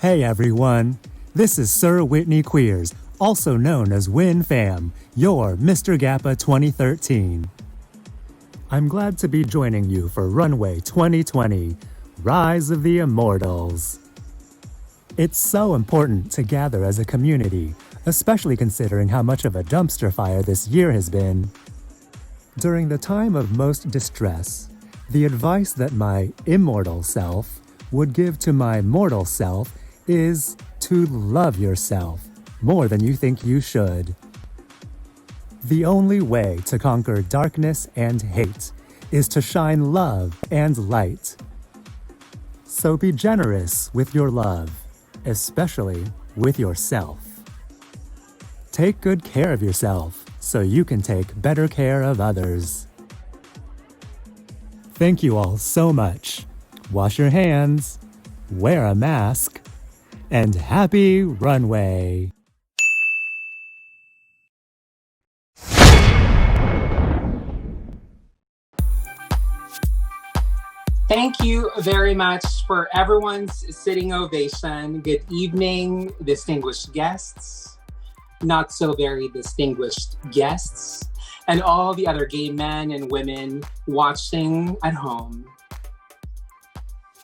Hey everyone, this is Sir Whitney Queers, also known as Win Fam, your Mr. GAPA 2013. I'm glad to be joining you for Runway 2020, Rise of the Immortals. It's so important to gather as a community, especially considering how much of a dumpster fire this year has been. During the time of most distress, the advice that my immortal self would give to my mortal self is to love yourself more than you think you should. The only way to conquer darkness and hate is to shine love and light. So be generous with your love, especially with yourself. Take good care of yourself so you can take better care of others. Thank you all so much. Wash your hands, wear a mask, and happy runway. Thank you very much for everyone's sitting ovation. Good evening, distinguished guests, not so very distinguished guests, and all the other gay men and women watching at home.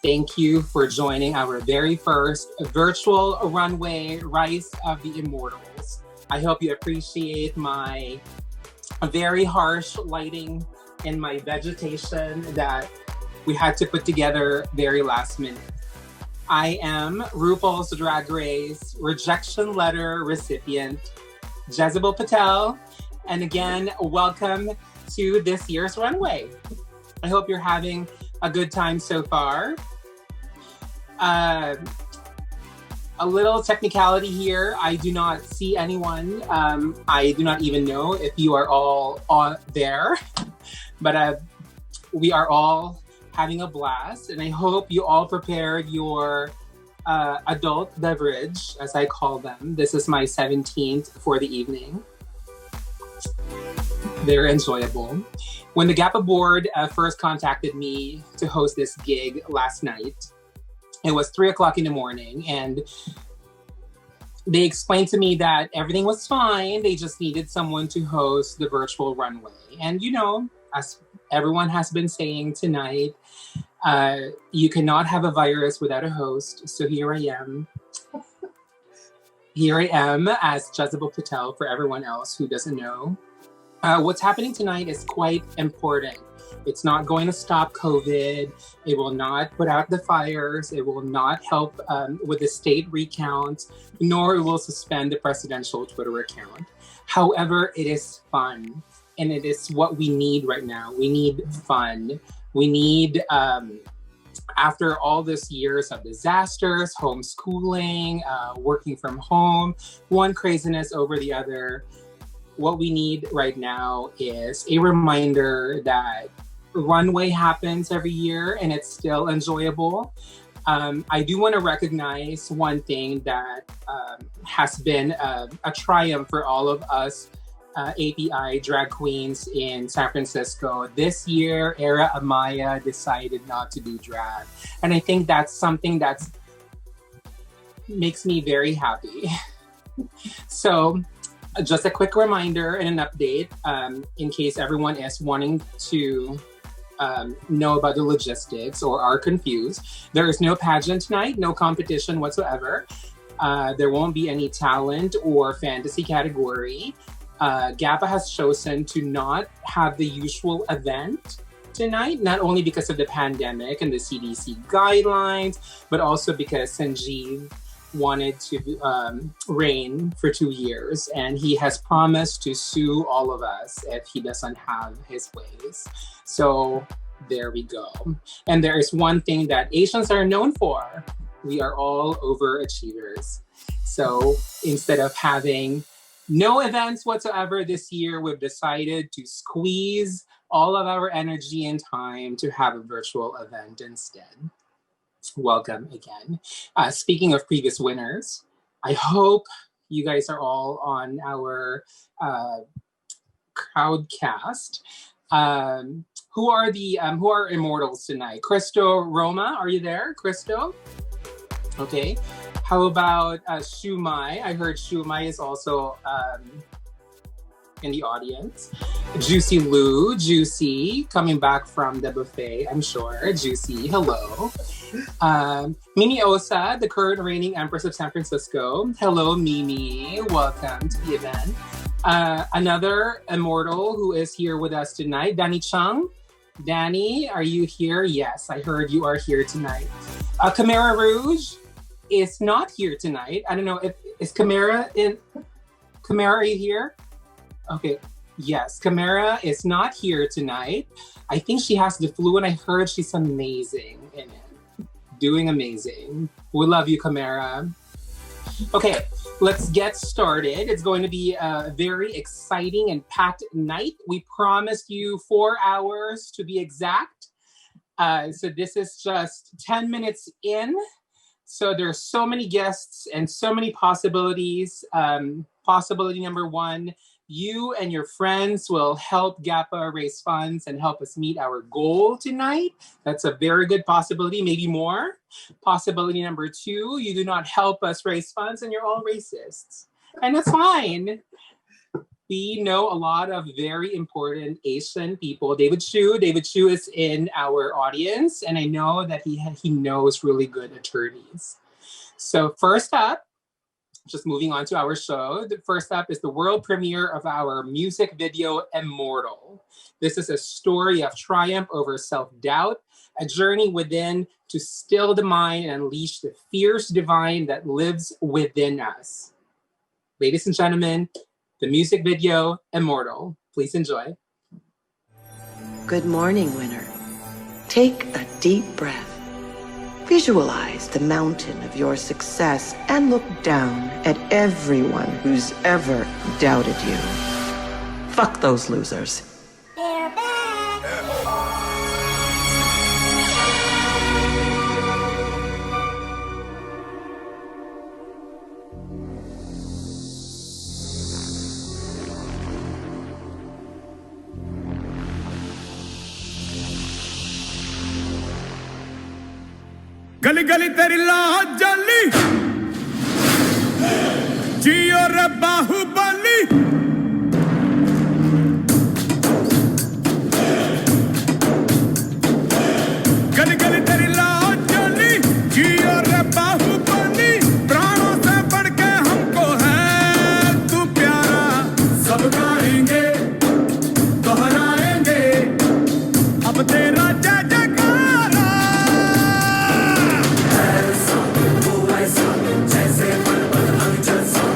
Thank you for joining our very first virtual runway, Rise of the Immortals. I hope you appreciate my very harsh lighting and my vegetation that we had to put together very last minute. I am RuPaul's Drag Race rejection letter recipient, Jezebel Patel. And again, welcome to this year's runway. I hope you're having a good time so far. A little technicality here. I do not see anyone. I do not even know if you are all there, but we are all having a blast, and I hope you all prepared your adult beverage, as I call them. This is my 17th for the evening. Very enjoyable. When the GAPA Board first contacted me to host this gig last night, it was 3 o'clock in the morning, and they explained to me that everything was fine. They just needed someone to host the virtual runway. And you know, as everyone has been saying tonight, you cannot have a virus without a host. So here I am. Here I am as Jezebel Patel for everyone else who doesn't know. What's happening tonight is quite important. It's not going to stop COVID. It will not put out the fires. It will not help with the state recount, nor it will suspend the presidential Twitter account. However, it is fun, and it is what we need right now. We need fun. We need, after all these years of disasters, homeschooling, working from home, one craziness over the other, what we need right now is a reminder that runway happens every year and it's still enjoyable. I do want to recognize one thing that has been a triumph for all of us API drag queens in San Francisco. This year, Era Amaya decided not to do drag. And I think that's something that makes me very happy. So just a quick reminder and an update in case everyone is wanting to know about the logistics or are confused. There is no pageant tonight, no competition whatsoever. There won't be any talent or fantasy category. GAPA has chosen to not have the usual event tonight, not only because of the pandemic and the CDC guidelines, but also because Sanjeev wanted to reign for 2 years, and he has promised to sue all of us if he doesn't have his ways. So there we go. And there is one thing that Asians are known for. We are all overachievers. So instead of having no events whatsoever this year, we've decided to squeeze all of our energy and time to have a virtual event instead. Welcome again. Speaking of previous winners, I hope you guys are all on our crowdcast. Who are Immortals tonight? Christo Roma, are you there, Christo? Okay. How about Shumai? I heard Shumai is also in the audience. Juicy Lou, Juicy, coming back from the buffet, I'm sure. Juicy, hello. Mimi Osa, the current reigning Empress of San Francisco. Hello, Mimi. Welcome to the event. Another immortal who is here with us tonight, Danny Chung. Danny, are you here? Yes, I heard you are here tonight. Camara Rouge is not here tonight. I don't know if is Camara in. Camara, are you here? Okay. Yes, Camara is not here tonight. I think she has the flu, and I heard she's amazing in it. Doing amazing. We love you, Camara. Okay, let's get started. It's going to be a very exciting and packed night. We promised you 4 hours to be exact. So this is just 10 minutes in. So there's so many guests and so many possibilities. Possibility number one, you and your friends will help GAPA raise funds and help us meet our goal tonight. That's a very good possibility, maybe more. Possibility number two, you do not help us raise funds and you're all racists. And that's fine. We know a lot of very important Asian people. David Chu is in our audience, and I know that he knows really good attorneys. So first up, just moving on to our show. The first up is the world premiere of our music video, Immortal. This is a story of triumph over self-doubt, a journey within to still the mind and unleash the fierce divine that lives within us. Ladies and gentlemen, the music video, Immortal. Please enjoy. Good morning, winner. Take a deep breath. Visualize the mountain of your success and look down at everyone who's ever doubted you. Fuck those losers. They're back! गली गली तेरी लाज जली जियो रे बाहुबली गली गली तेरी लाज जली जियो रे बाहुबली प्राणों से बढ़ के हमको है तू प्यारा सब गाएंगे दोहराएंगे अब तेरा जय जयकारा Thank you.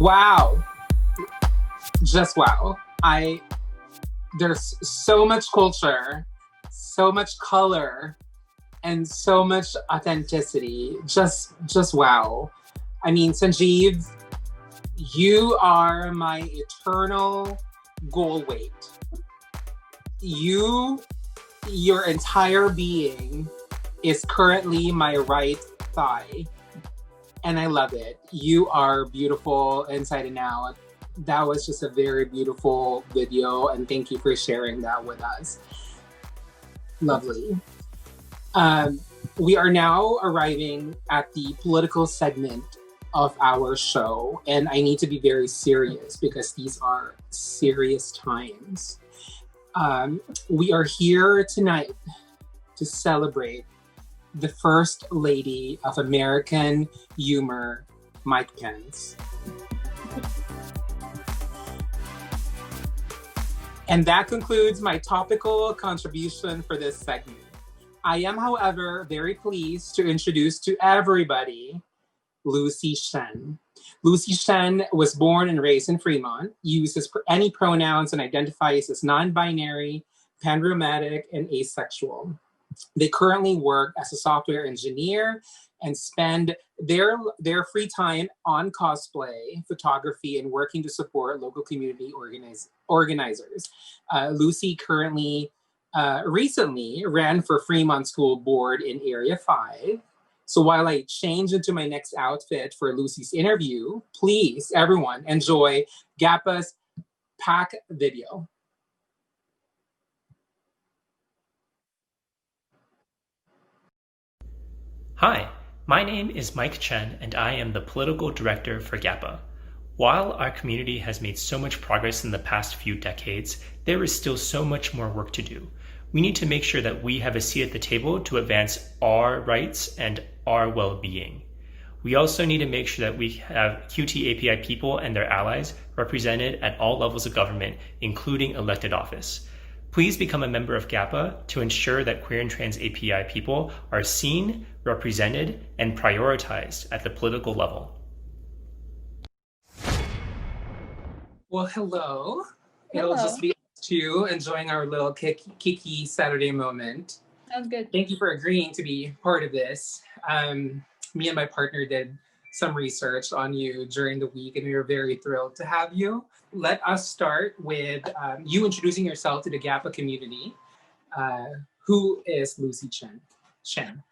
Wow. Just wow. There's so much culture, so much color, and so much authenticity. Just wow. I mean, Sanjeev, you are my eternal goal weight. Your entire being is currently my right thigh. And I love it. You are beautiful inside and out. That was just a very beautiful video, and thank you for sharing that with us. Lovely. We are now arriving at the political segment of our show, and I need to be very serious because these are serious times. We are here tonight to celebrate the First Lady of American Humor, Mike Pence. And that concludes my topical contribution for this segment. I am, however, very pleased to introduce to everybody Lucy Shen. Lucy Shen was born and raised in Fremont, uses any pronouns, and identifies as non-binary, panromantic, and asexual. They currently work as a software engineer and spend their free time on cosplay, photography, and working to support local community organizers. Lucy currently, recently ran for Fremont School Board in Area 5. So while I change into my next outfit for Lucy's interview, please, everyone, enjoy GAPA's pack video. Hi, my name is Mike Chen, and I am the Political Director for GAPA. While our community has made so much progress in the past few decades, there is still so much more work to do. We need to make sure that we have a seat at the table to advance our rights and our well-being. We also need to make sure that we have QT API people and their allies represented at all levels of government, including elected office. Please become a member of GAPA to ensure that queer and trans API people are seen, represented, and prioritized at the political level. Well, hello. Hello. It'll just be us two enjoying our little kiki Saturday moment. Sounds good. Thank you for agreeing to be part of this. Me and my partner did some research on you during the week, and we were very thrilled to have you. Let us start with you introducing yourself to the GAPA community. Who is Lucy Shen?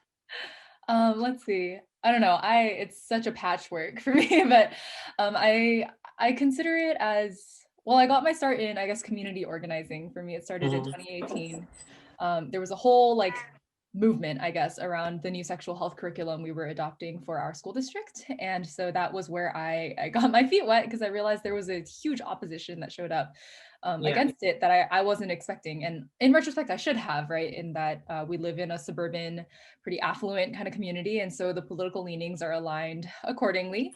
Let's see. I don't know. It's such a patchwork for me, but I consider it as, well, I got my start in, I guess, community organizing. For me, it started in 2018. There was a whole movement, I guess, around the new sexual health curriculum we were adopting for our school district. And so that was where I got my feet wet, because I realized there was a huge opposition that showed up against it that I wasn't expecting. And in retrospect, I should have, right? In that we live in a suburban, pretty affluent kind of community. And so the political leanings are aligned accordingly.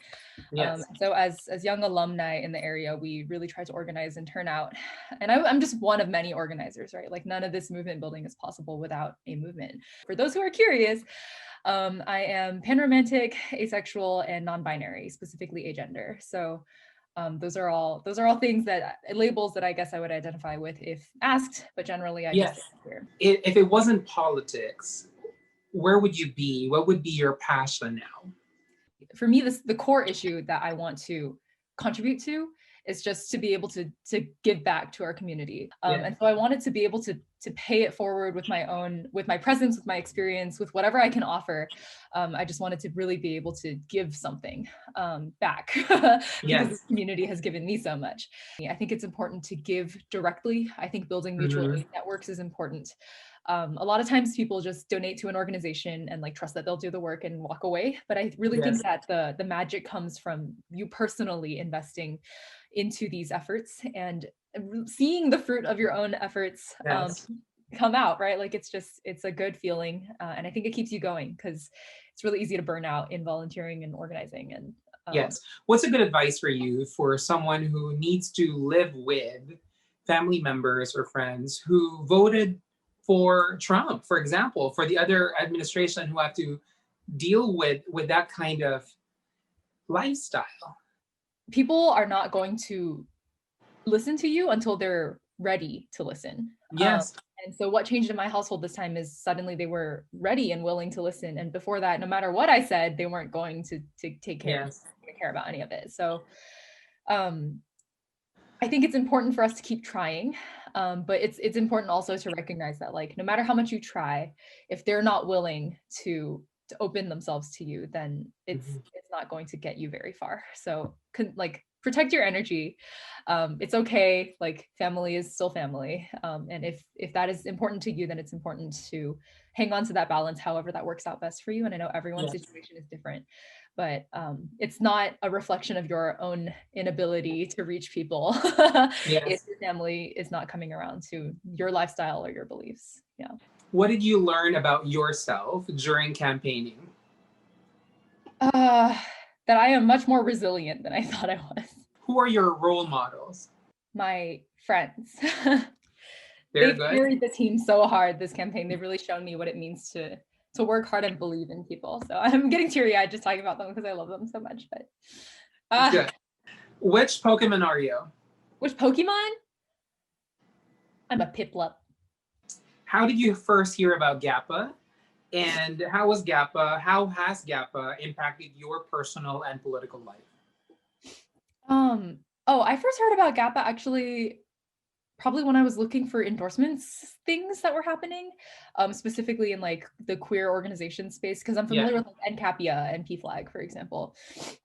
Yes. So as young alumni in the area, we really try to organize and turn out. And I'm just one of many organizers, right? Like, none of this movement building is possible without a movement. For those who are curious, I am panromantic, asexual, and non-binary, specifically agender. So those are all things that labels that I guess I would identify with if asked, but generally I Yes. guess here. If it wasn't politics, where would you be? What would be your passion now? For me, the core issue that I want to contribute to is just to be able to give back to our community. And so I wanted to be able to pay it forward with my presence, with my experience, with whatever I can offer. I just wanted to really be able to give something back because this community has given me so much. I think it's important to give directly. I think building mutual aid networks is important. A lot of times people just donate to an organization and trust that they'll do the work and walk away. But I really think that the magic comes from you personally investing into these efforts and seeing the fruit of your own efforts come out, right? It's a good feeling. And I think it keeps you going, because it's really easy to burn out in volunteering and organizing. And yes. What's a good advice for you for someone who needs to live with family members or friends who voted for Trump, for example, for the other administration, who have to deal with that kind of lifestyle? people are not going to listen to you until they're ready to listen. Yes. And so what changed in my household this time is suddenly they were ready and willing to listen. And before that, no matter what I said, they weren't going to take care, care about any of it. So I think it's important for us to keep trying, but it's important also to recognize that, like, no matter how much you try, if they're not willing to open themselves to you, then it's not going to get you very far. So like, protect your energy. It's okay. Like, family is still family. And if that is important to you, then it's important to hang on to that balance, however that works out best for you. And I know everyone's situation is different, but it's not a reflection of your own inability to reach people if your family is not coming around to your lifestyle or your beliefs. Yeah. What did you learn about yourself during campaigning? That I am much more resilient than I thought I was. Who are your role models? My friends. They've carried the team so hard this campaign. They've really shown me what it means to work hard and believe in people. So I'm getting teary-eyed just talking about them because I love them so much. But good. Which Pokemon are you? Which Pokemon? I'm a Piplup. How did you first hear about GAPA? And how has GAPA impacted your personal and political life? I first heard about GAPA actually probably when I was looking for endorsements things that were happening, specifically in like the queer organization space, because I'm familiar with like NCAPIA and PFLAG, for example.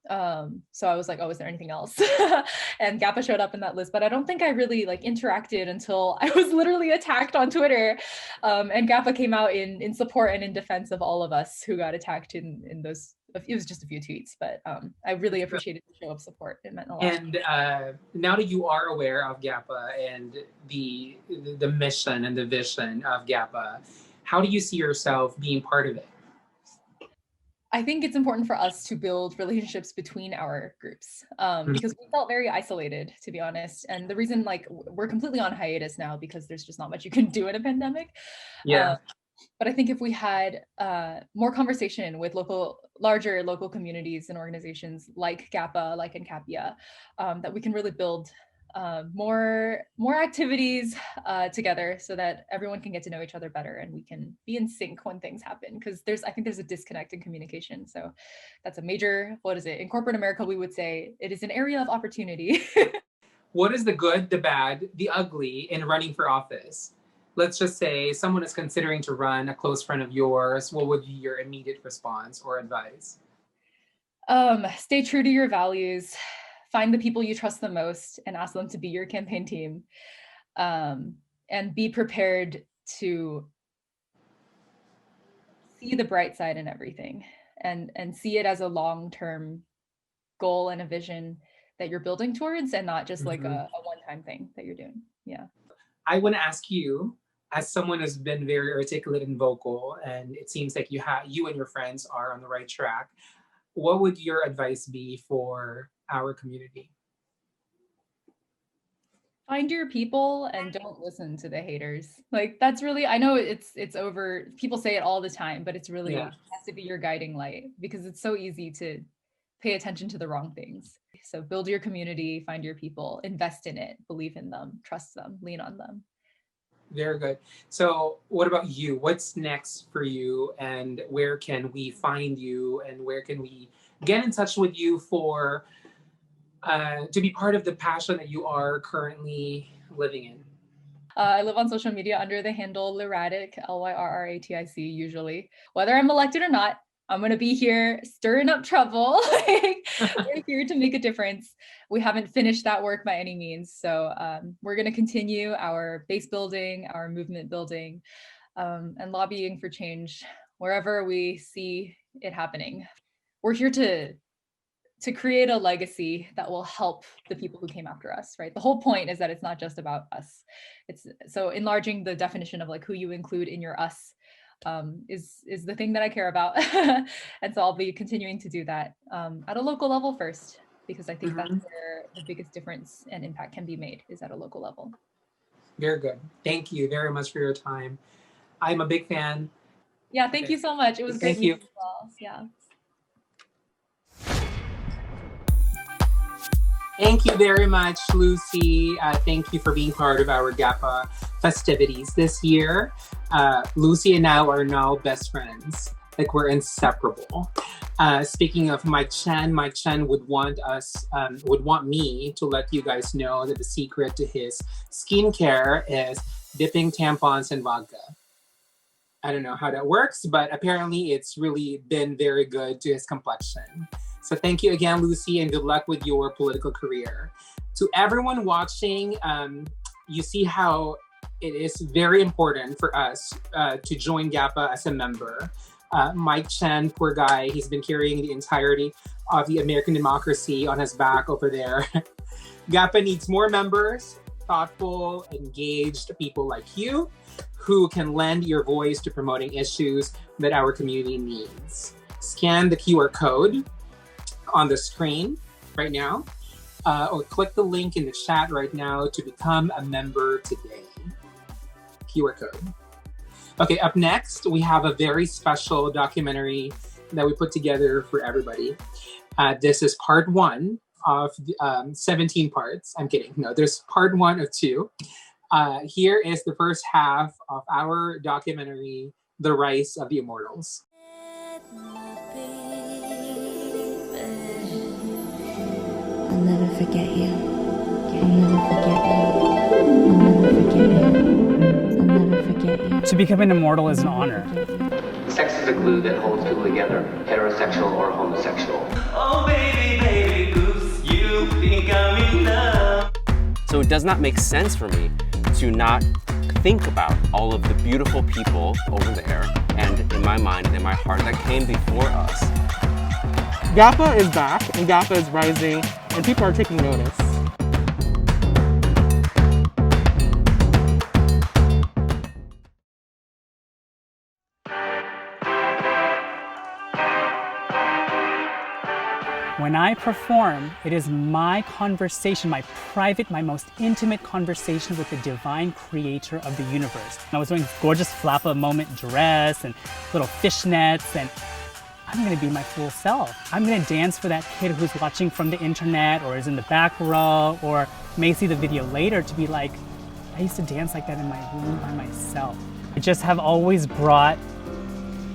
So I was like, oh, is there anything else? And GAPA showed up in that list, but I don't think I really like interacted until I was literally attacked on Twitter. And GAPA came out in support and in defense of all of us who got attacked in those. It was just a few tweets, but I really appreciated the show of support. It meant a lot. And now that you are aware of GAPA and the mission and the vision of GAPA, how do you see yourself being part of it? I think it's important for us to build relationships between our groups because we felt very isolated, to be honest. And the reason, like, we're completely on hiatus now because there's just not much you can do in a pandemic. But I think if we had more conversation with larger local communities and organizations like GAPA, like NCAPIA, that we can really build more activities together so that everyone can get to know each other better and we can be in sync when things happen. Because I think there's a disconnect in communication. So that's a major, in corporate America, we would say it is an area of opportunity. What is the good, the bad, the ugly in running for office? Let's just say someone is considering to run, a close friend of yours. What would be your immediate response or advice? Stay true to your values. Find the people you trust the most and ask them to be your campaign team. And be prepared to see the bright side in everything and see it as a long-term goal and a vision that you're building towards and not just like a one-time thing that you're doing. Yeah. I want to ask you, as someone who's been very articulate and vocal, and it seems like you and your friends are on the right track, what would your advice be for our community? Find your people and don't listen to the haters. Like, that's really, I know it's over, people say it all the time, but it's really, it has to be your guiding light because it's so easy to pay attention to the wrong things. So build your community, find your people, invest in it, believe in them, trust them, lean on them. Very good. So what about you? What's next for you and where can we find you and where can we get in touch with you for to be part of the passion that you are currently living in? I live on social media under the handle Lyrratic, Lyrratic, usually. Whether I'm elected or not, I'm going to be here stirring up trouble. We're here to make a difference. We haven't finished that work by any means. So we're going to continue our base building, our movement building, and lobbying for change wherever we see it happening. We're here to create a legacy that will help the people who came after us, right? The whole point is that it's not just about us. It's so enlarging the definition of like who you include in your us is the thing that I care about. And so I'll be continuing to do that at a local level first, because I think that's where the biggest difference and impact can be made, is at a local level. Very good. Thank you very much for your time. I'm a big fan. Yeah, thank you so much. It was great meeting you as well. Yeah. Thank you very much, Lucy. Thank you for being part of our GAPA festivities this year. Lucy and I are now best friends. Like, we're inseparable. Speaking of Mike Chen would want me to let you guys know that the secret to his skincare is dipping tampons in vodka. I don't know how that works, but apparently it's really been very good to his complexion. So thank you again, Lucy, and good luck with your political career. To everyone watching, you see how it is very important for us to join GAPA as a member. Mike Chen, poor guy, he's been carrying the entirety of the American democracy on his back over there. GAPA needs more members, thoughtful, engaged people like you who can lend your voice to promoting issues that our community needs. Scan the QR code on the screen right now, or click the link in the chat right now to become a member today. QR code. Okay, up next, we have a very special documentary that we put together for everybody. This is part 1 of 17 parts. I'm kidding. No, there's part 1 of 2. Here is the first half of our documentary, The Rise of the Immortals. I'll never forget you. I'll never forget you. I'll never forget you. I'll never forget you. To become an immortal is an honor. Sex is the glue that holds people together, heterosexual or homosexual. Oh baby, baby goose, you think I'm enough. So it does not make sense for me to not think about all of the beautiful people over there and in my mind and in my heart that came before us. GAPA is back and GAPA is rising and people are taking notice. When I perform, it is my conversation, my private, my most intimate conversation with the divine creator of the universe. I was wearing this gorgeous flappa moment dress and little fishnets, and I'm gonna be my full self. I'm gonna dance for that kid who's watching from the internet or is in the back row or may see the video later to be like, I used to dance like that in my room by myself. I just have always brought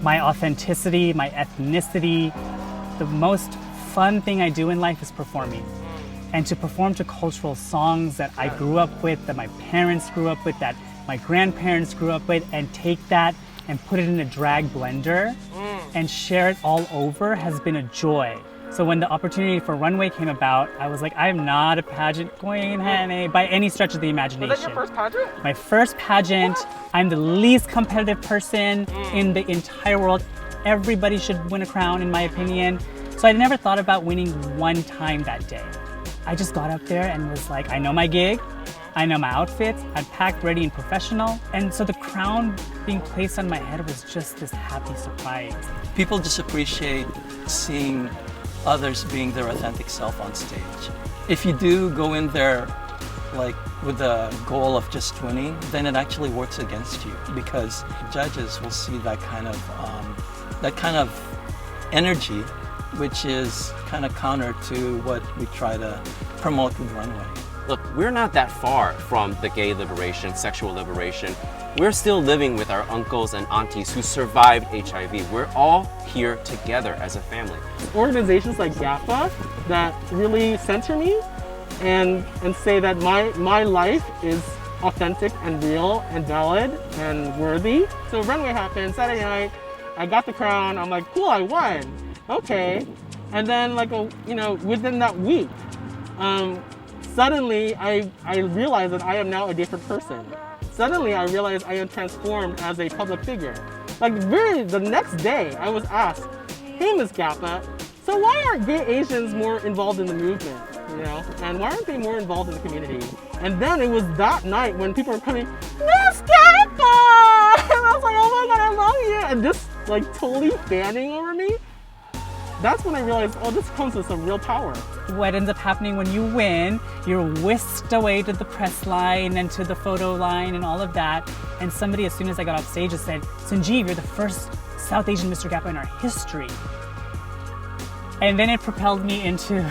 my authenticity, my ethnicity. The most fun thing I do in life is performing. And to perform to cultural songs that I grew up with, that my parents grew up with, that my grandparents grew up with, and take that and put it in a drag blender and share it all over has been a joy. So when the opportunity for Runway came about, I was like, I am not a pageant queen, honey, by any stretch of the imagination. Was that your first pageant? My first pageant. I'm the least competitive person in the entire world. Everybody should win a crown, in my opinion. So I never thought about winning one time that day. I just got up there and was like, I know my gig, I know my outfits, I'm packed, ready, and professional. And so the crown being placed on my head was just this happy surprise. People just appreciate seeing others being their authentic self on stage. If you do go in there like with the goal of just winning, then it actually works against you because judges will see that kind of energy, which is kind of counter to what we try to promote with Runway. Look, we're not that far from the gay liberation, sexual liberation. We're still living with our uncles and aunties who survived HIV. We're all here together as a family. Organizations like GAPA that really center me and say that my life is authentic and real and valid and worthy. So Runway happened Saturday night. I got the crown. I'm like, cool, I won. Okay. And then within that week, suddenly I realized that I am now a different person. Suddenly I realized I am transformed as a public figure. Like the next day I was asked, hey Ms. GAPA, so why aren't gay Asians more involved in the movement? And why aren't they more involved in the community? And then it was that night when people were coming, Ms. GAPA! And I was like, oh my God, I love you! And just like totally fanning over me. That's when I realized, oh, this comes with some real power. What ends up happening when you win, you're whisked away to the press line and to the photo line and all of that. And somebody, as soon as I got off stage, just said, Sanjeev, you're the first South Asian Mr. GAPA in our history. And then it propelled me into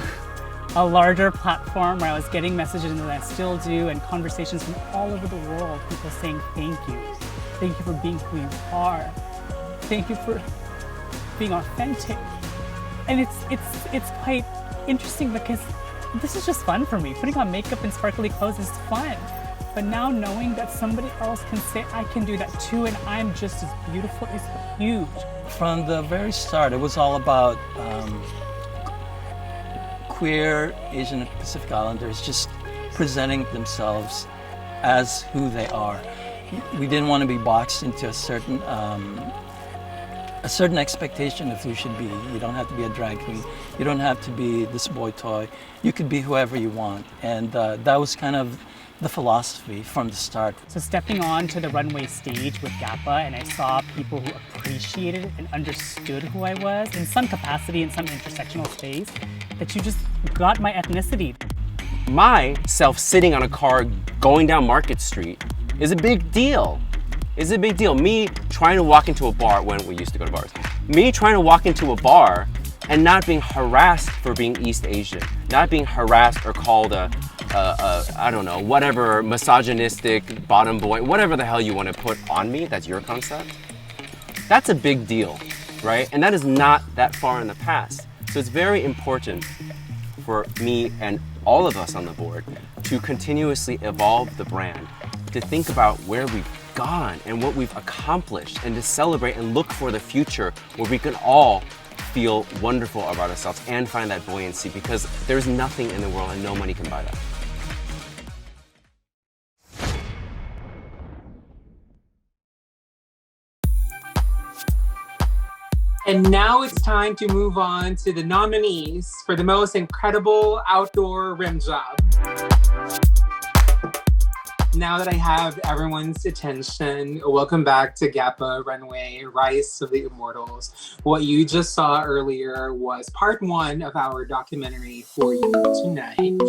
a larger platform where I was getting messages, and I still do, and conversations from all over the world, people saying thank you. Thank you for being who you are. Thank you for being authentic. And it's quite interesting because this is just fun for me. Putting on makeup and sparkly clothes is fun. But now knowing that somebody else can say I can do that too and I'm just as beautiful is huge. From the very start, it was all about queer Asian and Pacific Islanders just presenting themselves as who they are. We didn't want to be boxed into a certain expectation of who should be. You don't have to be a drag queen. You don't have to be this boy toy. You could be whoever you want. And that was kind of the philosophy from the start. So stepping onto the runway stage with GAPA, and I saw people who appreciated it and understood who I was in some capacity, in some intersectional space, that you just got my ethnicity. Myself sitting on a car going down Market Street is a big deal. Is a big deal. Me trying to walk into a bar, when we used to go to bars, me trying to walk into a bar and not being harassed for being East Asian, not being harassed or called I don't know, whatever misogynistic bottom boy, whatever the hell you want to put on me, that's your concept. That's a big deal, right? And that is not that far in the past. So it's very important for me and all of us on the board to continuously evolve the brand, to think about where we've gone and what we've accomplished, and to celebrate and look for the future where we can all feel wonderful about ourselves and find that buoyancy, because there's nothing in the world and no money can buy that. And now it's time to move on to the nominees for the most incredible outdoor rim job. Now that I have everyone's attention, welcome back to GAPA Runway, Rise of the Immortals. What you just saw earlier was part one of our documentary for you tonight.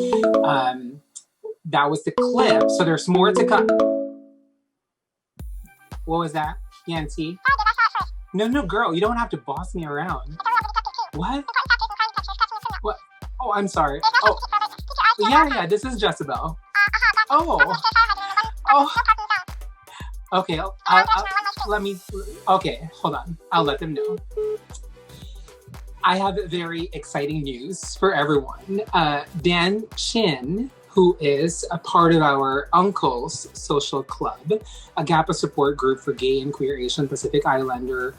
That was the clip, so there's more to come. What was that, Yancy? No, girl, you don't have to boss me around. What? What? Oh, I'm sorry. Oh, yeah, this is Jezebel. Oh. Okay, okay, hold on. I'll let them know. I have very exciting news for everyone. Dan Chin, who is a part of our Uncles Social Club, a GAPA support group for gay and queer Asian Pacific Islander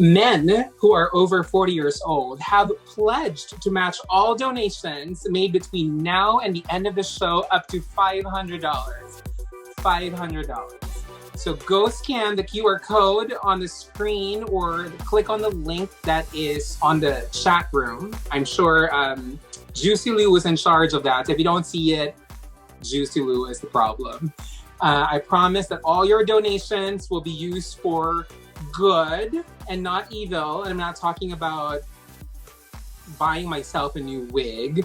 men who are over 40 years old, have pledged to match all donations made between now and the end of the show up to $500. $500. So go scan the QR code on the screen or click on the link that is on the chat room. I'm sure Juicy Lou is in charge of that. If you don't see it, Juicy Lou is the problem. I promise that all your donations will be used for good and not evil. And I'm not talking about buying myself a new wig.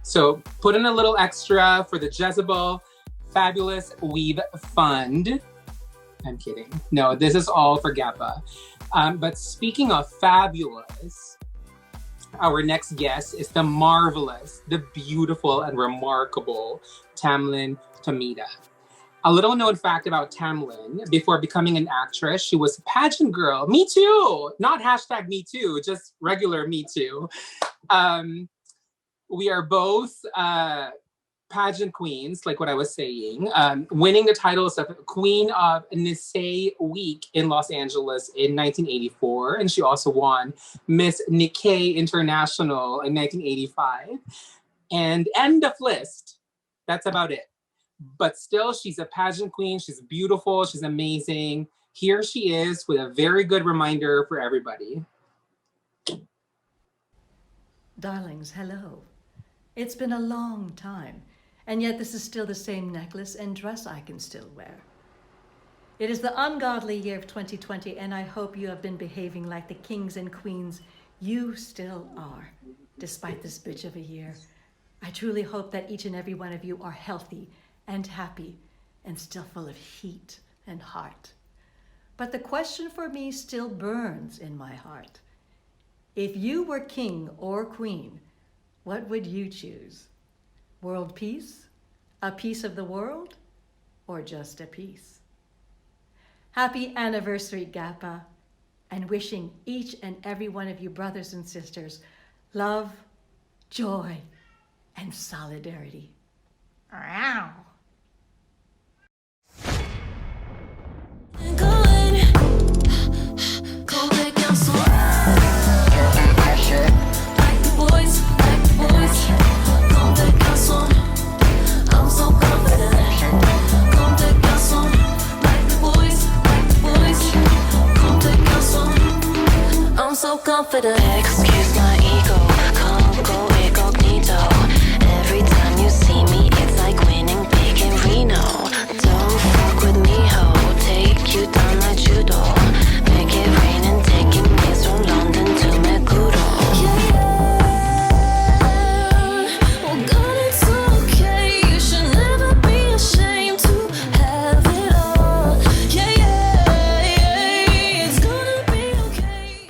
So put in a little extra for the Jezebel Fabulous Weave Fund. I'm kidding. No, this is all for GAPA. But speaking of fabulous, our next guest is the marvelous, the beautiful, and remarkable Tamlyn Tomita. A little known fact about Tamlyn: before becoming an actress, she was a pageant girl. Me too! Not hashtag me too, just regular me too. We are both pageant queens, like what I was saying, winning the titles of Queen of Nisei Week in Los Angeles in 1984. And she also won Miss Nikkei International in 1985. And end of list. That's about it. But still, she's a pageant queen. She's beautiful. She's amazing. Here she is with a very good reminder for everybody. Darlings, hello. It's been a long time, and yet this is still the same necklace and dress I can still wear. It is the ungodly year of 2020, and I hope you have been behaving like the kings and queens you still are, despite this bitch of a year. I truly hope that each and every one of you are healthy and happy and still full of heat and heart. But the question for me still burns in my heart. If you were king or queen, What would you choose? World peace? A piece of the world? Or just a piece? Happy anniversary, GAPA, and wishing each and every one of you brothers and sisters love, joy, and solidarity. Ow. I'm so confident. Excuse my ego, can't go incognito. Every time you see me, it's like winning big in Reno. Don't fuck with me, ho. Take you down like judo. Make it rain and taking me from London to Meguro. Oh God, it's okay. You should never be ashamed to have it all. It's gonna be okay.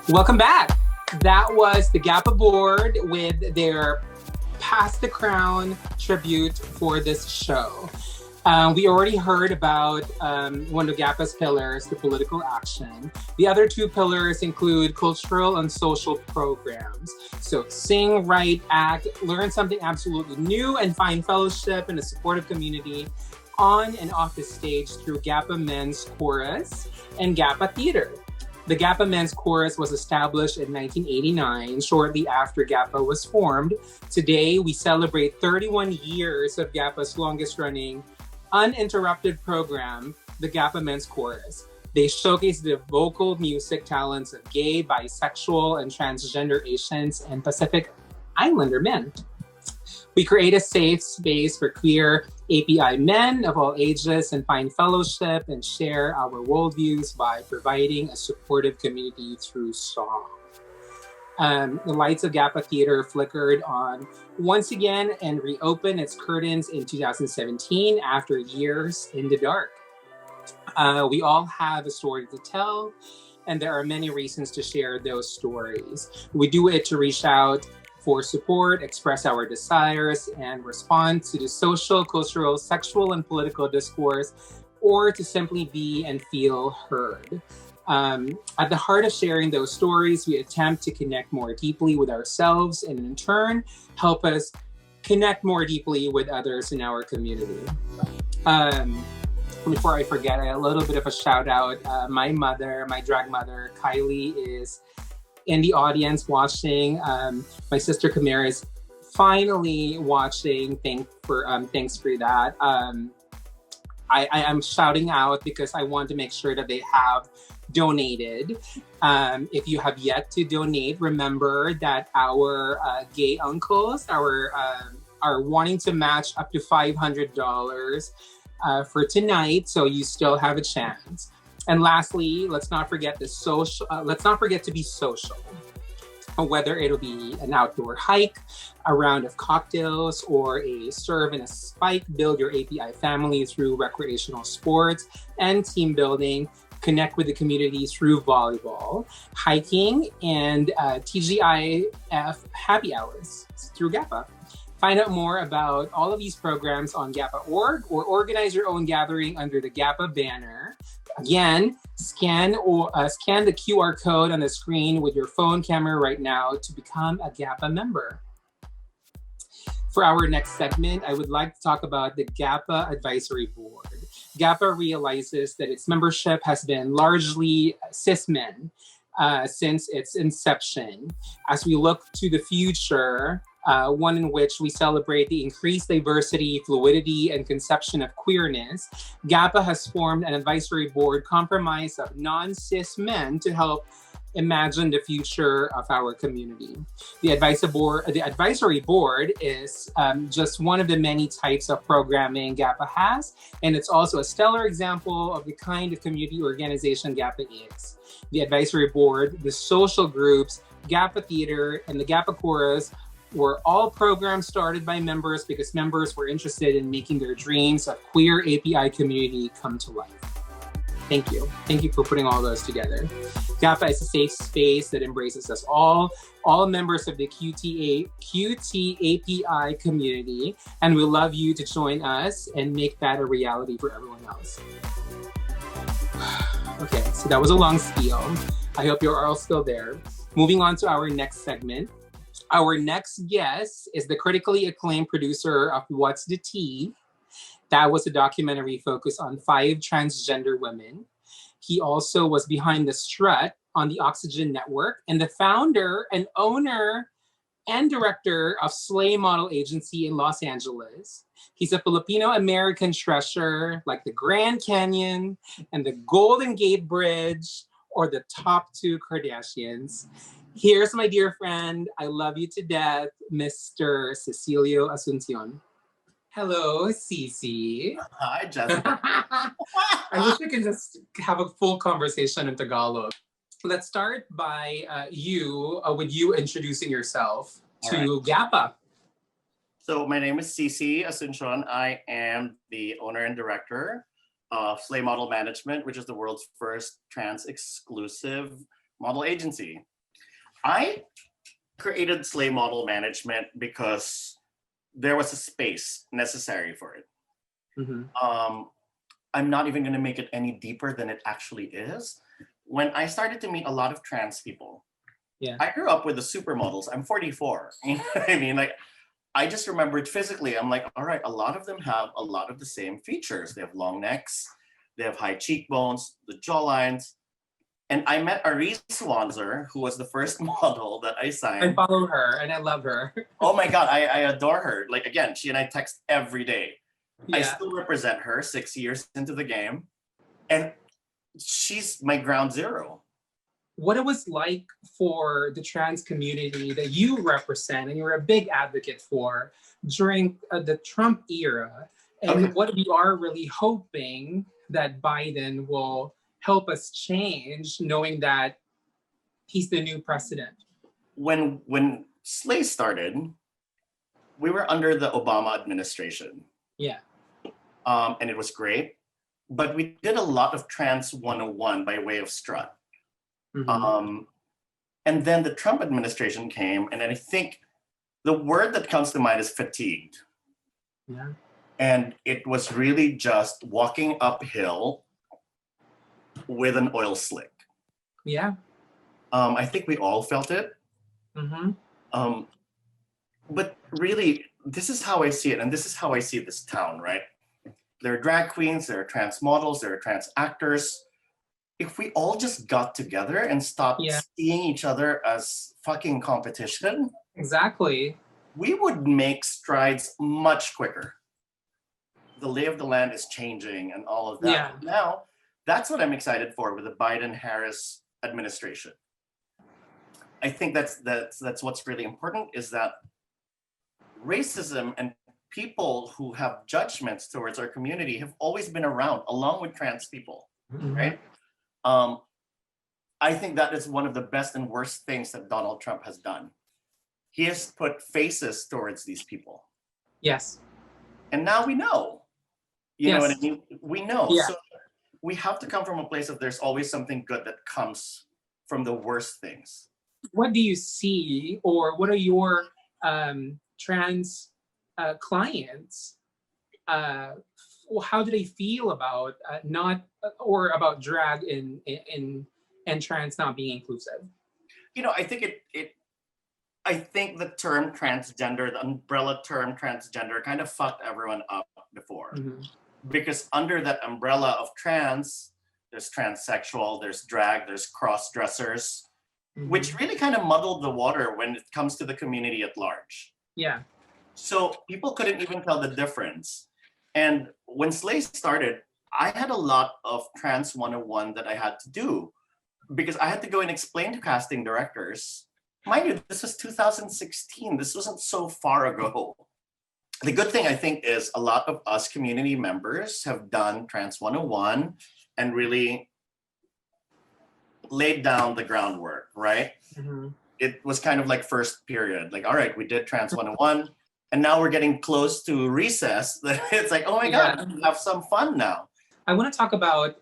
Welcome back. That was the GAPA Board with their Pass the Crown tribute for this show. We already heard about one of GAPA's pillars, the political action. The other two pillars include cultural and social programs. So sing, write, act, learn something absolutely new, and find fellowship in a supportive community on and off the stage through GAPA Men's Chorus and GAPA Theater. The GAPA Men's Chorus was established in 1989, shortly after GAPA was formed. Today, we celebrate 31 years of GAPA's longest-running, uninterrupted program, the GAPA Men's Chorus. They showcase the vocal music talents of gay, bisexual, and transgender Asians and Pacific Islander men. We create a safe space for queer API men of all ages and find fellowship and share our worldviews by providing a supportive community through song. The lights of GAPA Theater flickered on once again and reopened its curtains in 2017 after years in the dark. We all have a story to tell, and there are many reasons to share those stories. We do it to reach out for support, express our desires, and respond to the social, cultural, sexual, and political discourse, or to simply be and feel heard. At the heart of sharing those stories, we attempt to connect more deeply with ourselves and in turn, help us connect more deeply with others in our community. Before I forget, a little bit of a shout out. My mother, my drag mother, Kylie, is in the audience watching. My sister Kamara is finally watching. Thanks for that. I am shouting out because I want to make sure that they have donated. If you have yet to donate, remember that our gay uncles are wanting to match up to $500 for tonight, so you still have a chance. And lastly, let's not forget to be social. Whether it'll be an outdoor hike, a round of cocktails, or a serve and a spike, build your API family through recreational sports and team building. Connect with the community through volleyball, hiking, and TGIF happy hours through GAPA. Find out more about all of these programs on GAPA.org or organize your own gathering under the GAPA banner. Again, scan the QR code on the screen with your phone camera right now to become a GAPA member. For our next segment, I would like to talk about the GAPA Advisory Board. GAPA realizes that its membership has been largely cis men since its inception. As we look to the future, one in which we celebrate the increased diversity, fluidity, and conception of queerness, GAPA has formed an advisory board comprised of non-cis men to help imagine the future of our community. The advisory board is just one of the many types of programming GAPA has, and it's also a stellar example of the kind of community organization GAPA is. The advisory board, the social groups, GAPA Theater, and the GAPA Chorus were all programs started by members because members were interested in making their dreams of queer API community come to life. Thank you. Thank you for putting all those together. GAPA is a safe space that embraces us all members of the QTAPI community, and we love you to join us and make that a reality for everyone else. Okay, so that was a long spiel. I hope you're all still there. Moving on to our next segment. Our next guest is the critically acclaimed producer of What's the Tea? That was a documentary focused on 5 transgender women. He also was behind the Strut on the Oxygen Network and the founder and owner and director of Slay Model Agency in Los Angeles. He's a Filipino-American treasure like the Grand Canyon and the Golden Gate Bridge or the top 2 Kardashians. Here's my dear friend, I love you to death, Mr. Cecilio Asuncion. Hello, Cici. Hi, Jessica. I wish we could just have a full conversation in Tagalog. Let's start by with you introducing yourself to GAPA. So my name is Cici Asuncion. I am the owner and director of Slay Model Management, which is the world's first trans-exclusive model agency. I created Slay Model Management because there was a space necessary for it. I'm not even going to make it any deeper than it actually is. When I started to meet a lot of trans people, I grew up with the supermodels. I'm 44. You know what I mean? Like, I just remembered physically, I'm like, all right, a lot of them have a lot of the same features. They have long necks, they have high cheekbones, the jawlines. And I met Arise Swanzer, who was the first model that I signed. I follow her and I love her. Oh my God, I adore her. Like, again, she and I text every day. I still represent her 6 years into the game. And she's my ground zero. What it was like for the trans community that you represent and you're a big advocate for during the Trump era, and what we are really hoping that Biden will help us change, knowing that he's the new president. When Slay started, we were under the Obama administration. Yeah. And it was great. But we did a lot of Trans 101 by way of Strut. And then the Trump administration came, and I think the word that comes to mind is fatigued. Yeah. And it was really just walking uphill with an oil slick. Yeah. I think we all felt it. But really, this is how I see it, and this is how I see this town, right? There are drag queens, there are trans models, there are trans actors. If we all just got together and stopped seeing each other as fucking competition, exactly, we would make strides much quicker. The lay of the land is changing and all of that. Yeah. Now, that's what I'm excited for with the Biden-Harris administration. I think that's what's really important, is that racism and people who have judgments towards our community have always been around, along with trans people, right? I think that is one of the best and worst things that Donald Trump has done. He has put faces towards these people. Yes. And now we know. You know what I mean? We know. Yeah. So we have to come from a place of there's always something good that comes from the worst things. What do you see, or what are your trans clients? How do they feel about about drag and trans not being inclusive? You know, I think I think the term transgender, the umbrella term transgender, kind of fucked everyone up before. Because under that umbrella of trans, there's transsexual, there's drag, there's cross-dressers, which really kind of muddled the water when it comes to the community at large. Yeah. So people couldn't even tell the difference. And when Slay started, I had a lot of Trans 101 that I had to do, because I had to go and explain to casting directors. Mind you, this was 2016. This wasn't so far ago. The good thing, I think, is a lot of us community members have done Trans 101 and really laid down the groundwork, right? It was kind of like first period. Like, all right, we did Trans 101, and now we're getting close to recess. It's like, oh my God, have some fun now. I want to talk about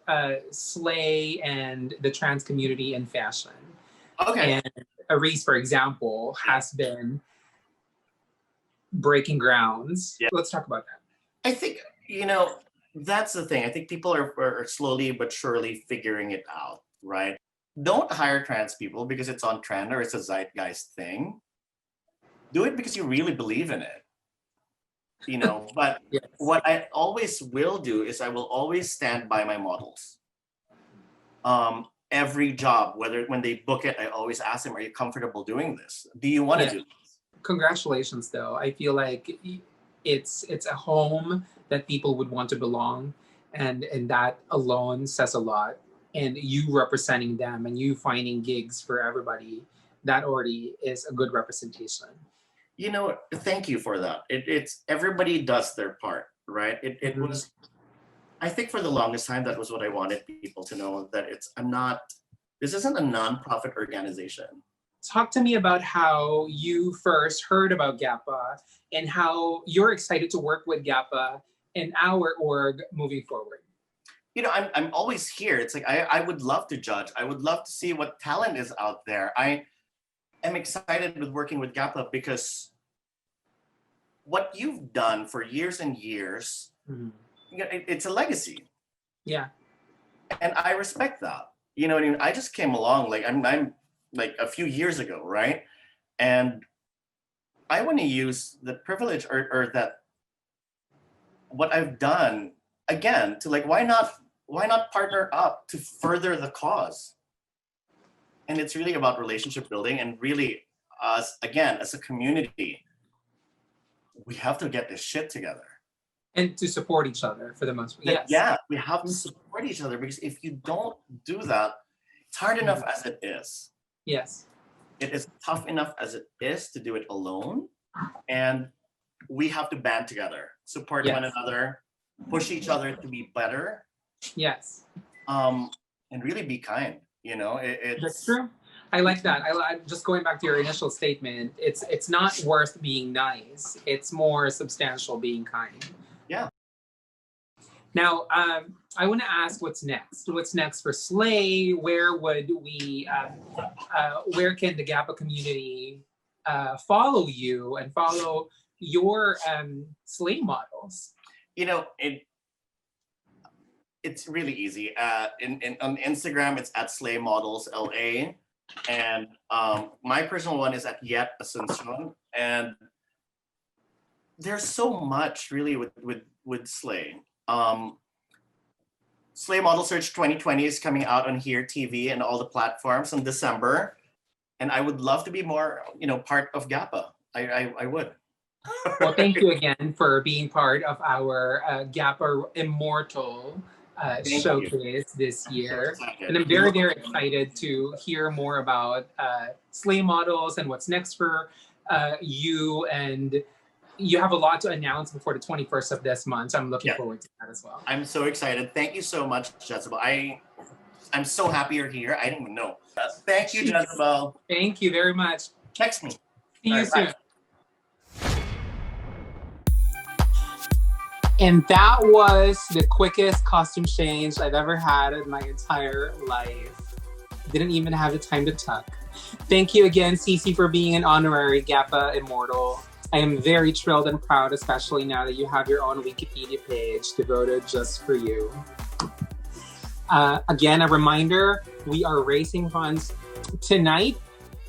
Slay and the trans community in fashion. Okay. And Aris, for example, has been breaking grounds. Yeah. Let's talk about that. I think, that's the thing. I think people are slowly but surely figuring it out, right? Don't hire trans people because it's on trend or it's a zeitgeist thing. Do it because you really believe in it. But yes. What I always will do is I will always stand by my models. Every job, when they book it, I always ask them, are you comfortable doing this? Do you want to do this? Congratulations, though. I feel like it's a home that people would want to belong, and that alone says a lot. And you representing them and you finding gigs for everybody, that already is a good representation. Thank you for that. It's everybody does their part, right? It was, I think for the longest time, that was what I wanted people to know, that this isn't a non-profit organization. Talk to me about how you first heard about GAPA and how you're excited to work with GAPA in our org moving forward. I'm always here. It's like, I would love to judge. I would love to see what talent is out there. I am excited with working with GAPA because what you've done for years and years, it's a legacy. Yeah. And I respect that. I just came along, like I'm like a few years ago, right? And I want to use the privilege or that what I've done again to why not partner up to further the cause? And it's really about relationship building, and really us, again, as a community, we have to get this shit together. And to support each other for the most part. Yes. Yeah, we have to support each other, because if you don't do that, it's hard enough as it is. Yes. It is tough enough as it is to do it alone. And we have to band together, support one another, push each other to be better. Yes. And really be kind. That's true. I like that. I just going back to your initial statement. It's not worth being nice. It's more substantial being kind. Yeah. Now, I want to ask what's next. What's next for Slay? Where would we? Where can the GAPA community follow you and follow your Slay models? It's really easy. On Instagram, it's at Slay Models LA, and my personal one is at Yet Asuncion. And there's so much really with Slay. Slay Model Search 2020 is coming out on Here TV and all the platforms in December, and I would love to be more, part of GAPA. I would. Well, thank you again for being part of our GAPA Immortal showcase this year. And I'm very, very excited to hear more about Slay Models and what's next for you. And you have a lot to announce before the 21st of this month. So I'm looking forward to that as well. I'm so excited. Thank you so much, Jezebel. I'm so happy you're here. I didn't even know. Thank you, Jezebel. Thank you very much. Text me. See you soon. Bye. And that was the quickest costume change I've ever had in my entire life. Didn't even have the time to tuck. Thank you again, Cece, for being an honorary GAPA Immortal. I am very thrilled and proud, especially now that you have your own Wikipedia page devoted just for you. Again, a reminder, we are raising funds. Tonight,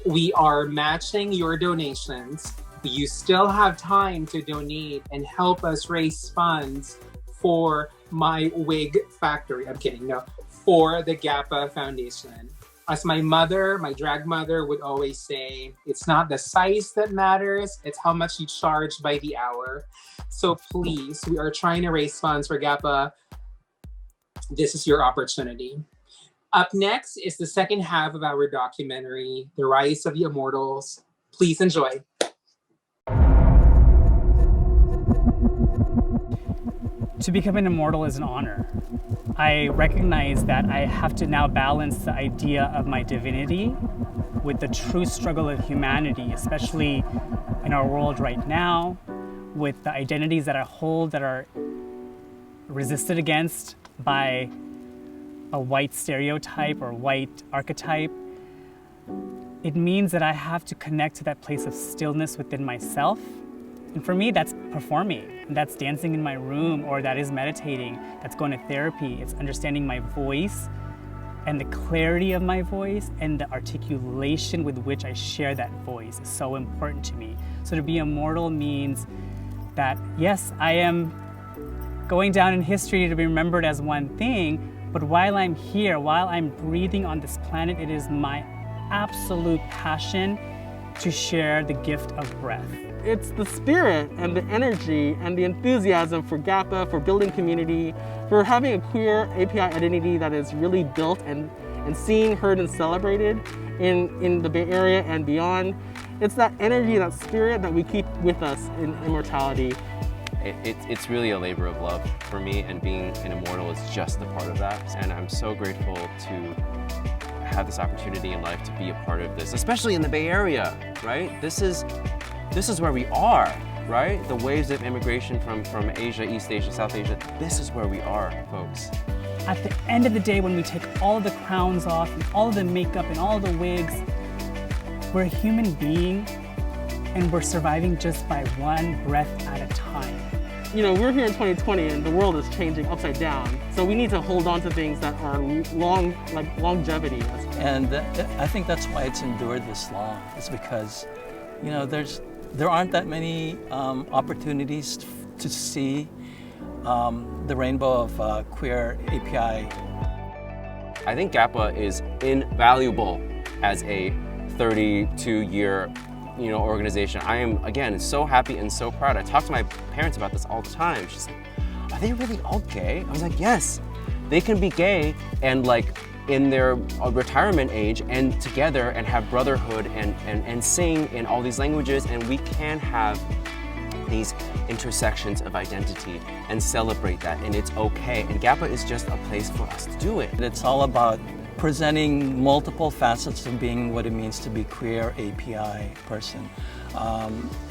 we are matching your donations. You still have time to donate and help us raise funds for my wig factory. I'm kidding, no, for the GAPA Foundation. As my drag mother would always say, it's not the size that matters, it's how much you charge by the hour. So please, we are trying to raise funds for GAPA. This is your opportunity. Up next is the second half of our documentary, The Rise of the Immortals. Please enjoy. To become an immortal is an honor. I recognize that I have to now balance the idea of my divinity with the true struggle of humanity, especially in our world right now, with the identities that I hold that are resisted against, by a white stereotype or white archetype. It means that I have to connect to that place of stillness within myself. And for me, that's performing, and that's dancing in my room, or that is meditating, that's going to therapy. It's understanding my voice and the clarity of my voice and the articulation with which I share that voice is so important to me. So to be immortal means that, yes, I am going down in history to be remembered as one thing, but while I'm here, while I'm breathing on this planet, it is my absolute passion to share the gift of breath. It's the spirit and the energy and the enthusiasm for GAPA, for building community, for having a queer API identity that is really built and seen, heard, and celebrated in the Bay Area and beyond. It's that energy, that spirit that we keep with us in immortality. It's really a labor of love for me, and being an immortal is just a part of that. And I'm so grateful to have this opportunity in life to be a part of this, especially in the Bay Area, right? This is where we are, right? The waves of immigration from Asia, East Asia, South Asia, this is where we are, folks. At the end of the day, when we take all of the crowns off and all of the makeup and all of the wigs, we're a human being, and we're surviving just by one breath at a time. You know, we're here in 2020 and the world is changing upside down. So we need to hold on to things that are long, like longevity. And I think that's why it's endured this long. It's because, you know, there aren't that many opportunities to see the rainbow of queer API. I think GAPA is invaluable as a 32-year organization. I am, again, so happy and so proud. I talk to my parents about this all the time. She's like, are they really all gay? I was like, yes, they can be gay and like in their retirement age and together and have brotherhood and sing in all these languages, and we can have these intersections of identity and celebrate that, and it's okay. And GAPA is just a place for us to do it. It's all about presenting multiple facets of being what it means to be queer API person.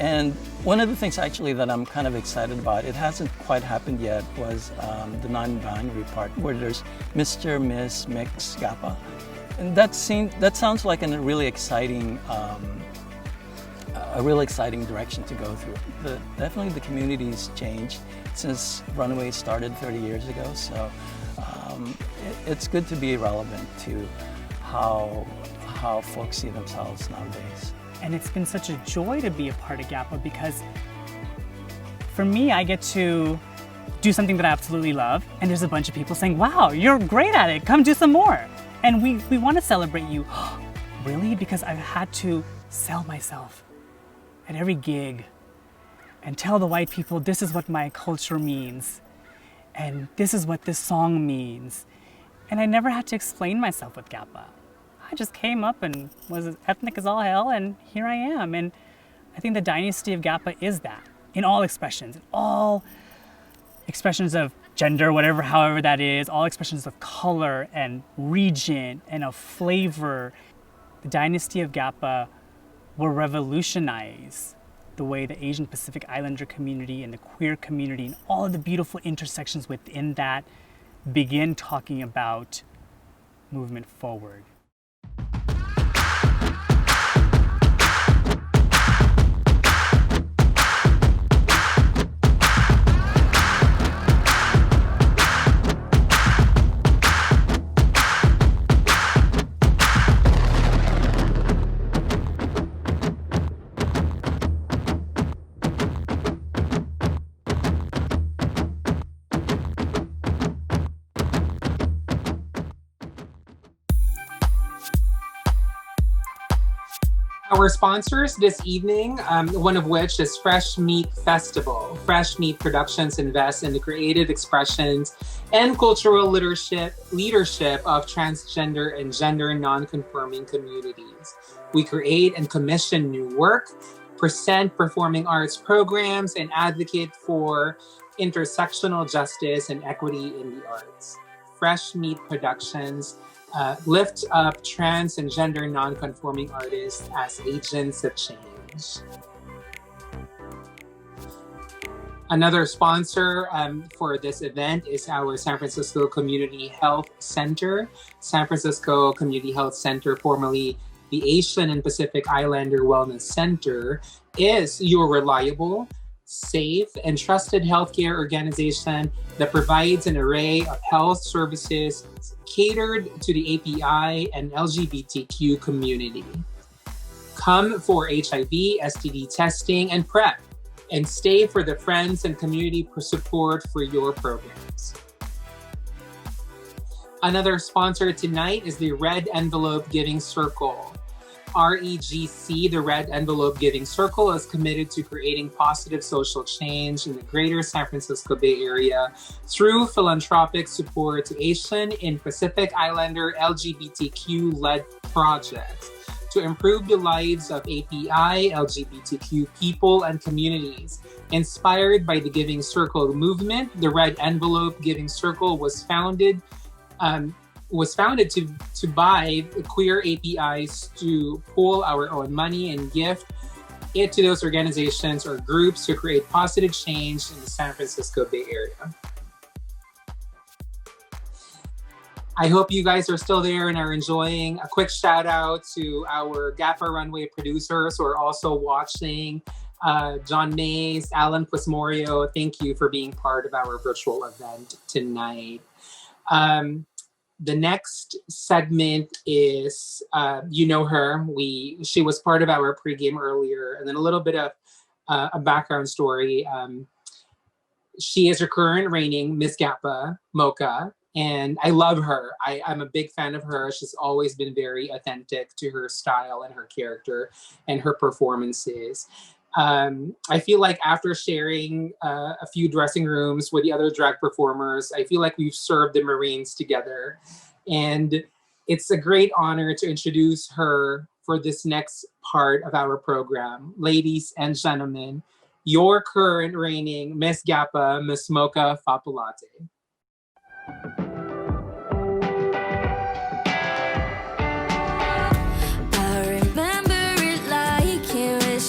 And one of the things actually that I'm kind of excited about, it hasn't quite happened yet, was the non-binary part, where there's Mr., Miss, Mix, GAPA. And that sounds like a really exciting direction to go through. Definitely the community's changed since Runway started 30 years ago, so it's good to be relevant to how folks see themselves nowadays. And it's been such a joy to be a part of GAPA, because for me, I get to do something that I absolutely love, and there's a bunch of people saying, wow, you're great at it, come do some more. And we want to celebrate you. Really? Because I've had to sell myself at every gig and tell the white people, this is what my culture means, and this is what this song means. And I never had to explain myself with GAPA. I just came up and was as ethnic as all hell, and here I am. And I think the dynasty of GAPA is that, in all expressions, of gender, however that is, all expressions of color and region and of flavor. The dynasty of GAPA will revolutionize the way the Asian Pacific Islander community and the queer community and all of the beautiful intersections within that begin talking about movement forward. Our sponsors this evening, one of which is Fresh Meat Festival. Fresh Meat Productions invests in the creative expressions and cultural leadership of transgender and gender non-conforming communities. We create and commission new work, present performing arts programs, and advocate for intersectional justice and equity in the arts. Fresh Meat Productions lift up trans and gender non-conforming artists as agents of change. Another sponsor for this event is our San Francisco Community Health Center. San Francisco Community Health Center, formerly the Asian and Pacific Islander Wellness Center, is your reliable, safe, and trusted healthcare organization that provides an array of health services catered to the API and LGBTQ community. Come for HIV, STD testing, and PrEP, and stay for the friends and community support for your programs. Another sponsor tonight is the Red Envelope Giving Circle. REGC, the Red Envelope Giving Circle, is committed to creating positive social change in the greater San Francisco Bay Area through philanthropic support to Asian and Pacific Islander LGBTQ-led projects to improve the lives of API, LGBTQ people, and communities. Inspired by the Giving Circle movement, the Red Envelope Giving Circle was founded to buy queer APIs to pool our own money and gift it to those organizations or groups to create positive change in the San Francisco Bay Area. I hope you guys are still there and are enjoying. A quick shout out to our GAPA Runway producers who are also watching. John Mays, Alan Quismorio, thank you for being part of our virtual event tonight. The next segment is, you know her. She was part of our pregame earlier, and then a little bit of a background story. She is our current reigning Miss GAPA, Mocha, and I love her. I'm a big fan of her. She's always been very authentic to her style and her character and her performances. I feel like after sharing a few dressing rooms with the other drag performers, I feel like we've served the Marines together. And it's a great honor to introduce her for this next part of our program. Ladies and gentlemen, your current reigning Miss GAPA, Miss Mocha Fapulate.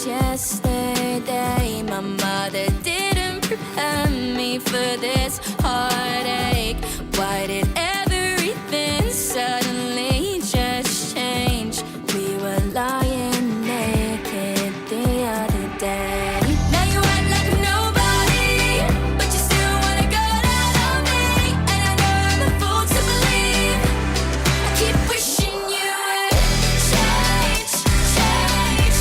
Yesterday, my mother didn't prepare me for this heartache. Why did everything suddenly just change? We were lying naked the other day. Now you act like nobody, but you still wanna go down on me. And I know I'm a fool to believe. I keep wishing you would change, change.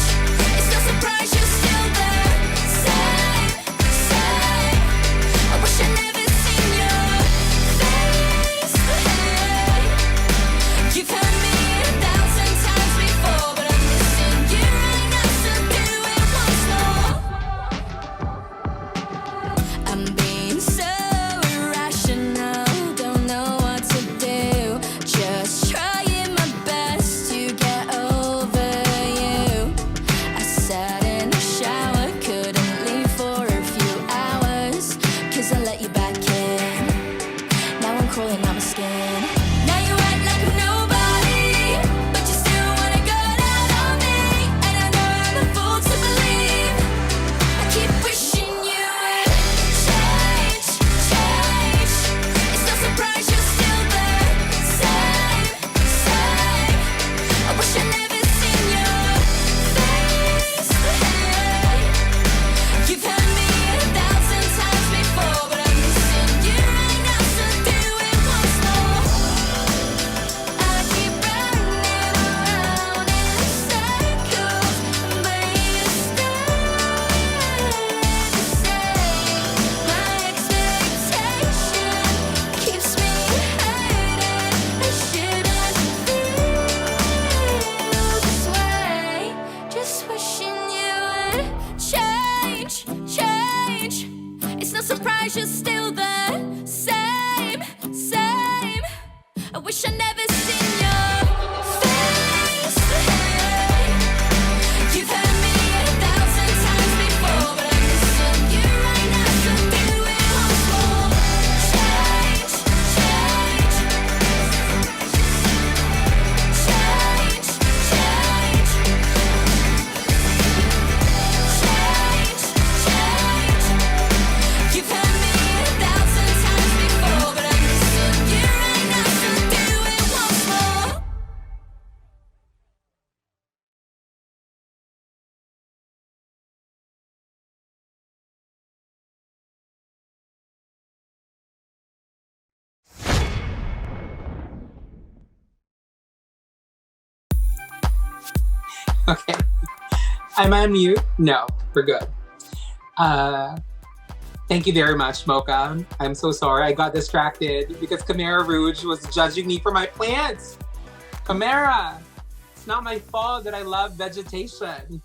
It's no surprise you're still there. Same, same. I wish I never seen your face. Hey. You've heard me 1,000 times before, but I'm missing you right now, so do it once more. I'm being so irrational, don't know what to do. Just trying my best to get over you. I sat in the shower, couldn't leave for a few hours, 'cause I let you back in. Now I'm crawling out my skin. Now you act like nobody, but you still wanna go down on me. And I know I'm a fool to believe. I keep wishing you would change, change. It's no surprise you're still there. Same, same. I wish I never seen your face. Hey. You've heard me 1,000 times before, but I'm missing you right now, so do it once more. I keep running around in circles, but you stay the same. My expectation keeps me hurting. I shouldn't feel this way. Just wishing you would change, change. It's no surprise you're still there. Same, same. I wish I never seen your face. Hey. You've heard me 1,000 times before, but I'm missing you right now, so do it once more. Change, change. Change, change. Change, change. Okay. Am I on mute? No, we're good. Thank you very much, Mocha. I'm so sorry. I got distracted because Camera Rouge was judging me for my plants. Camera, it's not my fault that I love vegetation.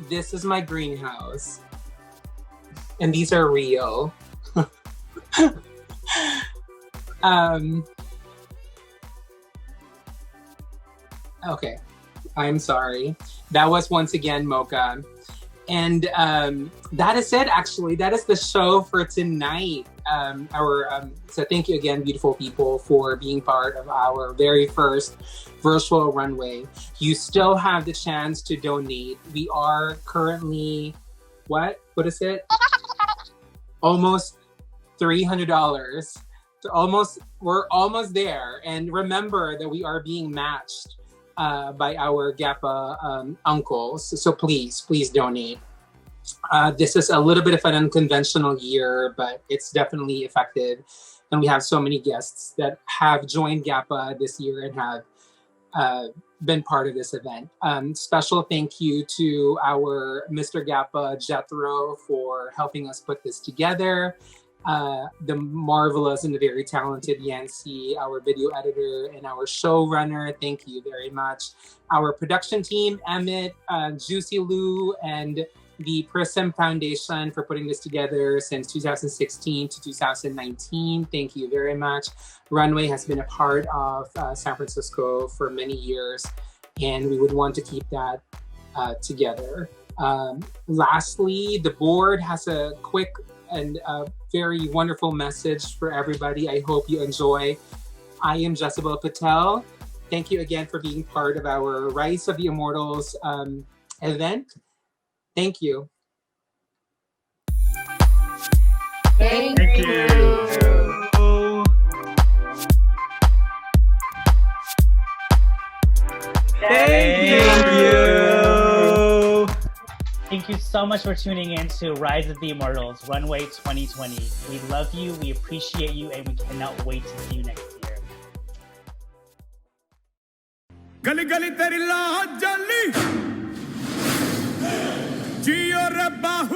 This is my greenhouse. And these are real. Okay, I'm sorry. That was once again Mocha. And that is it, actually. That is the show for tonight. So thank you again, beautiful people, for being part of our very first virtual runway. You still have the chance to donate. We are currently, what is it? Almost $300. We're almost there. And remember that we are being matched by our GAPA uncles. So please donate. This is a little bit of an unconventional year, but it's definitely effective. And we have so many guests that have joined GAPA this year and have been part of this event. Special thank you to our Mr. GAPA, Jethro, for helping us put this together. The marvelous and the very talented Yancy, our video editor and our showrunner, thank you very much. Our production team, Emmett, Juicy Lou, and the Prism Foundation for putting this together since 2016 to 2019. Thank you very much. Runway has been a part of San Francisco for many years, and we would want to keep that together. Lastly, the board has a quick and very wonderful message for everybody. I hope you enjoy. I am Jezebel Patel. Thank you again for being part of our Rise of the Immortals event. Thank you. Thank you. Thank you so much for tuning in to Rise of the Immortals, Runway 2020. We love you, we appreciate you, and we cannot wait to see you next year. गली गली तेरी लाह जली जियो रे बाहु